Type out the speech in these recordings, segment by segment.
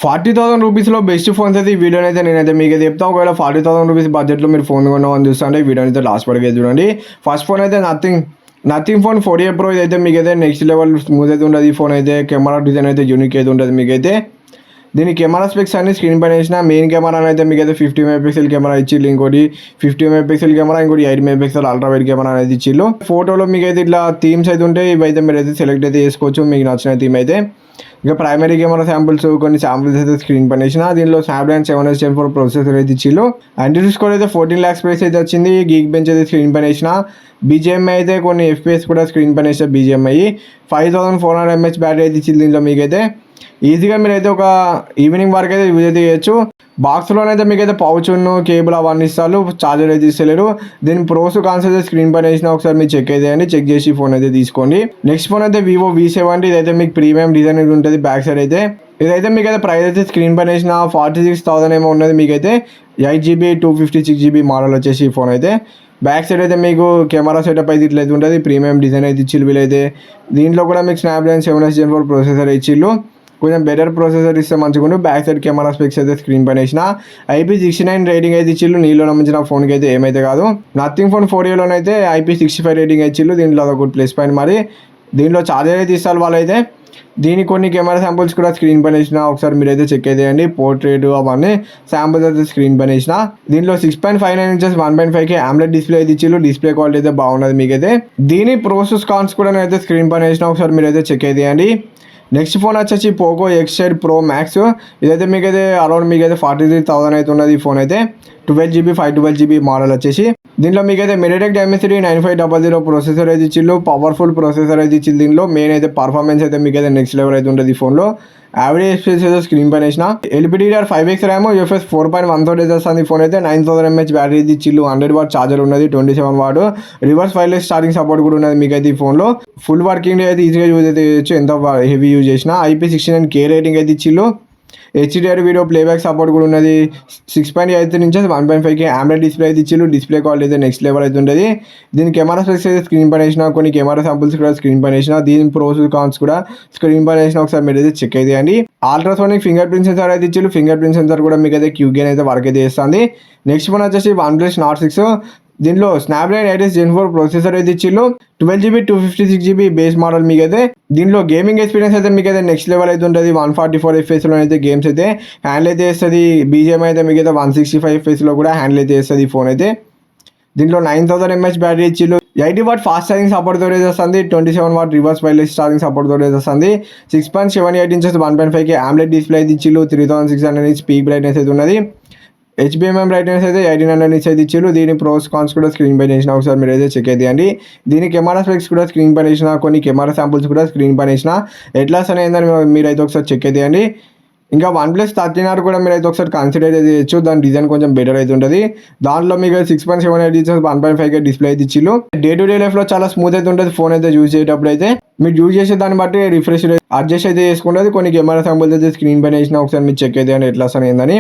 40,000 రూపీస్లో best phones అయితే ఈ వీడియోని అయితే నేనైతే మీకు చెప్తా. ఒకవేళ 40,000 రూపీస్ బడ్జెట్లో మీరు ఫోన్ కొన్నామని చూస్తుంటే ఈ వీడియోని అయితే లాస్ట్ వరకు చూడండి. ఫస్ట్ ఫోన్ అయితే నథింగ్ ఫోన్ 40 Pro అయితే మీకు అయితే నెక్స్ట్ లెవెల్ స్మూత్ అయితే ఉండదు. ఈ ఫోన్ అయితే కెమెరా డిజైన్ అయితే యూనిక్ అయితే ఉంటుంది. మీకైతే దీని కెమెరా స్పెక్స్ అన్ని స్క్రీన్ పైన వేసిన మెయిన్ కెమెరా అయితే మీకు అయితే 50 MP కెమెరా ఇచ్చిల్లు, ఇంకోటి 50 MP కెమెరా, ఇంకోటి 8 MP అల్ట్రా వైడ్ కెమెరా అనేది ఇచ్చిల్లు. ఫోటోలో మీకు అయితే ఇట్లా థీమ్స్ అయితే ఉంటాయి. ఇవైతే మీరు అయితే సెలెక్ట్ అయితే చేసుకోవచ్చు మీకు నచ్చిన థీమ్ అయితే. ఇక ప్రైమరీ కెమెరా శాంపుల్స్ కొన్ని శాంపుల్స్ అయితే స్క్రీన్ పైన వేసిన. దీనిలో స్నాప్డ్రాగన్ 7S Gen 4 ప్రాసెసర్ అయితే ఇచ్చిల్లు. యాంటీవైరస్ స్కోర్ అయితే 14 lakhs ప్రైస్ అయితే వచ్చింది. గీక్ బెంచ్ అయితే స్క్రీన్ పైన వేసిన. BGMI అయితే కొన్ని FPS కూడా స్క్రీన్ పైన వేసిన. BGMI 5400 mAh బ్యాటరీ అయితే ఇచ్చింది. దీంట్లో మీకైతే ఈజీగా మీరైతే ఒక ఈవినింగ్ వరకు అయితే యూజ్ అయితే చేయొచ్చు. బాక్స్లోనైతే మీకైతే పౌచ్ కేబుల్ అవన్నీ ఇస్తారు, ఛార్జర్ అయితే ఇస్తలేరు. దీని ప్రోస్ కాన్స్ అయితే స్క్రీన్ పైన వేసిన ఒకసారి మీరు చెక్ అయితే అండి, చెక్ చేసి ఫోన్ అయితే తీసుకోండి. నెక్స్ట్ ఫోన్ అయితే Vivo V70. ఇదైతే మీకు ప్రీమియం డిజైన్ ఉంటుంది బ్యాక్ సైడ్ అయితే. ఇదైతే మీకైతే ప్రైస్ అయితే స్క్రీన్ పైన వేసిన 46,000 ఏమో ఉన్నది. మీకైతే 8GB 256GB మోడల్ వచ్చేసి ఈ ఫోన్ అయితే. బ్యాక్ సైడ్ అయితే మీకు కెమెరా సెటప్ అయితే ఇట్లయితే ఉంటుంది. ప్రీమియం డిజైన్ అయితే ఇచ్చిల్లు వీళ్ళైతే. దీంట్లో కూడా మీకు స్నాప్డ్రాగన్ 7S Gen 4 ప్రాసెసర్ ఇచ్చిల్లు. కొంచెం బెటర్ ప్రాసెసర్ ఇస్తే మంచిగా ఉండు. బ్యాక్ సైడ్ కెమెరా స్పెక్స్ అయితే స్క్రీన్ పైన వేసిన. IP69 రేటింగ్ అయితే ఇచ్చిల్లు. నీలో నమ్మించిన ఫోన్కి అయితే ఏమైతే కాదు. నథింగ్ ఫోన్ 4Aలోనైతే IP65 రేటింగ్ ఇచ్చిల్లు. దీంట్లో అదొకటి ప్లస్ పాయింట్. మరి దీంట్లో ఛార్జర్ అయితే ఇస్తారు వాళ్ళైతే. దీనికి కొన్ని కెమెరా శాంపుల్స్ కూడా స్క్రీన్ పైన వేసిన. ఒకసారి మీరైతే చెక్ అయితే చేయండి. పోర్ట్రేట్ అవన్నీ శాంపుల్స్ అయితే స్క్రీన్ పైన వేసిన. దీంట్లో 6.59 inches 1.5K AMOLED డిస్ప్లే అయితే ఇచ్చిల్లు. డిస్ప్లే క్వాలిటీ అయితే బాగున్నది మీకైతే. దీని ప్రోసెస్ కాన్స్ కూడా నేనైతే స్క్రీన్ పైన వేసిన. ఒకసారి మీరైతే చెక్ అయితే చేయండి. నెక్స్ట్ ఫోన్ వచ్చేసి Poco X8 Pro Max. ఇదైతే మీకైతే అరౌండ్ మీకైతే 43,000 అయితే ఉన్నది. ఈ ఫోన్ అయితే 12GB 512GB మోడల్ వచ్చేసి. దీంట్లో మీకైతే MediaTek Dimensity 9500 ప్రాసెసర్ అయితే ఇచ్చిల్లు. పవర్ఫుల్ ప్రాసెసర్ అయితే ఇచ్చిల్లు. దీనిలో మెయిన్ అయితే పర్ఫార్మెన్స్ అయితే మీకైతే నెక్స్ట్ లెవెల్ అయితే ఉంటుంది ఈ ఫోన్లో. యావరేజ్ FPS అయితే స్క్రీన్ పైన వేసిన. LPDDR5X RAM, UFS 4.1 తోటి అయితే వస్తుంది. ఫోన్ అయితే 9000 mAh బ్యాటరీ ఇచ్చిల్లు. 100W ఛార్జర్ ఉన్నది. 27W reverse wireless charging support కూడా ఉన్నది మీకైతే ఈ ఫోన్లో. ఫుల్ వర్కింగ్ డే అయితే ఈజీగా యూజ్ అయితే చేయొచ్చు, ఎంత హెవీ యూజ్ చేసినా. IP69K రేటింగ్ అయితే ఇచ్చిల్లు. HDR వీడియో ప్లేబ్యాక్ సపోర్ట్ కూడా ఉన్నది. 6.8 inches 1.5K AMOLED డిస్ప్లే అయితే ఇచ్చిల్లు. డిస్ప్లే క్వాలిటీ అయితే నెక్స్ట్ లెవెల్ అయితే ఉంటుంది. దీని కెమెరా స్పెక్స్ అయితే స్క్రీన్ పైన వేసిన. కొన్ని కెమెరా శాంపుల్స్ కూడా స్క్రీన్ పైన వేసిన. దీని ప్రోస్ కాన్స్ కూడా స్క్రీన్ పైన వేసిన. ఒకసారి మీరు అయితే చెక్ అయితే చేయండి. అల్ట్రాసోనిక్ ఫింగర్ ప్రింట్ సెన్సార్ అయితే ఇచ్చిల్లు. ఫింగర్ ప్రింట్ సెన్సార్ కూడా మీకు అయితే QGN అయితే వర్క్ అయితే చేస్తుంది. నెక్స్ట్ ఫోన్ వచ్చేసి OnePlus Nord 6. దీంట్లో స్నాప్డ్రాగన్ 8S Gen 4 ప్రాసెసర్ అయితే ఇచ్చిల్లు. 12GB 256GB బేస్ మోడల్ మీకైతే. దీంట్లో గేమింగ్ ఎక్స్పీరియన్స్ అయితే మీకైతే నెక్స్ట్ లెవెల్ అయితే ఉంటుంది. 144 FPS అయితే గేమ్స్ అయితే హ్యాండిల్ అయితే చేస్తుంది. BGMI అయితే మీకైతే 165 FPS కూడా హ్యాండిల్ అయితే చేస్తుంది ఈ ఫోన్ అయితే. దీంట్లో 9000 mAh బ్యాటరీ ఇచ్చిల్లు. 80W ఫాస్ట్ ఛార్జింగ్ సపోర్ట్ తోటి వస్తుంది. 27W reverse wireless charging support తోటి వస్తుంది. 6.78 inches 1.5K AMOLED డిస్ప్లే అయితే ఇచ్చిల్లు. 3600 nits పీక్ బ్రైట్నెస్ అయితే ఉన్నది. HBM బ్రైట్నెస్ అయితే 1800 nits అయితే ఇచ్చిల్లు. దీని ప్రోస్ కాన్స్ కూడా స్క్రీన్ పైన వేసిన. ఒకసారి మీరు అయితే చెక్ అయితే అండి. దీని కెమెరా స్పెక్స్ కూడా స్క్రీన్ పైన వేసిన. కొన్ని కెమెరా శాంపుల్స్ కూడా స్క్రీన్ పైన వేసిన. ఎట్లా అనేదని మీరైతే ఒకసారి చెక్ అయితే అండి. ఇంకా OnePlus 13R కూడా మీరు అయితే ఒకసారి కన్సిడర్ అయితే చేయొచ్చు. దాని డిజైన్ కొంచెం బెటర్ అయితే ఉంటుంది. దాంట్లో మీకు 6.78 inches 1.5K డిస్ప్లే అయితే ఇచ్చిల్లు. డే టు డే లైఫ్లో చాలా స్మూత్ అయితే ఉంటుంది ఫోన్ అయితే యూజ్ చేసేటప్పుడు అయితే. మీరు యూజ్ చేసే దాన్ని బట్టి రిఫ్రెష్ అడ్జస్ట్ అయితే చేసుకుంటుంది. కొన్ని కెమెరా శాంపుల్స్ అయితే స్క్రీన్ పైన వేసిన. ఒకసారి మీరు చెక్ అయితే అండి ఎట్లా ఏందని.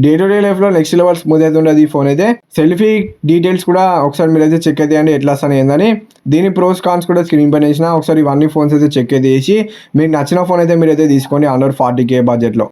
డే టు డే లైఫ్లో నెక్స్ట్ లెవెల్ స్మూత్ అయితే ఉండదు ఈ ఫోన్ అయితే. సెల్ఫీ డీటెయిల్స్ కూడా ఒకసారి మీరు అయితే చెక్ అయితే అండి ఎట్లా ఏందని. దీని ప్రోస్ కాన్స్ కూడా స్క్రీన్ పైన వేసిన. ఒకసారి ఇవన్నీ ఫోన్స్ అయితే చెక్ అయితే చేసి మీకు నచ్చిన ఫోన్ అయితే మీరు అయితే తీసుకోండి అండర్ 40K బడ్జెట్లో.